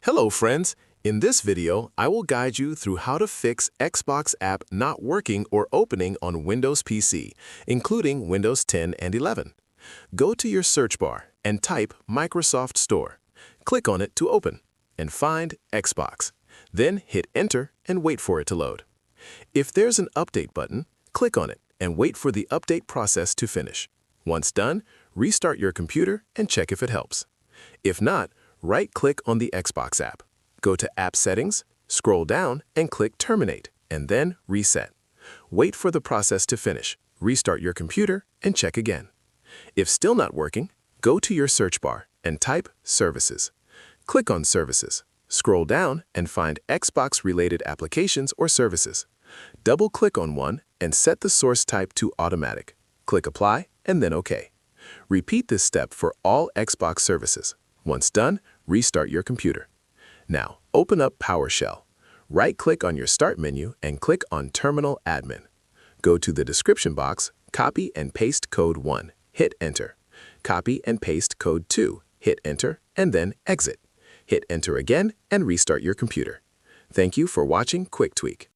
Hello friends! In this video, I will guide you through how to fix Xbox app not working or opening on Windows PC, including Windows 10 and 11. Go to your search bar and type Microsoft Store. Click on it to open and find Xbox. Then hit Enter and wait for it to load. If there's an Update button, click on it and wait for the update process to finish. Once done, restart your computer and check if it helps. If not, right-click on the Xbox app. Go to App Settings, scroll down, and click Terminate, and then Reset. Wait for the process to finish, restart your computer, and check again. If still not working, go to your search bar and type Services. Click on Services. Scroll down and find Xbox-related applications or services. Double-click on one and set the source type to Automatic. Click Apply, and then OK. Repeat this step for all Xbox services. Once done, restart your computer. Now, open up PowerShell. Right-click on your Start menu and click on Terminal Admin. Go to the description box, copy and paste code 1, hit Enter. Copy and paste code 2, hit Enter, and then Exit. Hit Enter again and restart your computer. Thank you for watching Quick Tweak.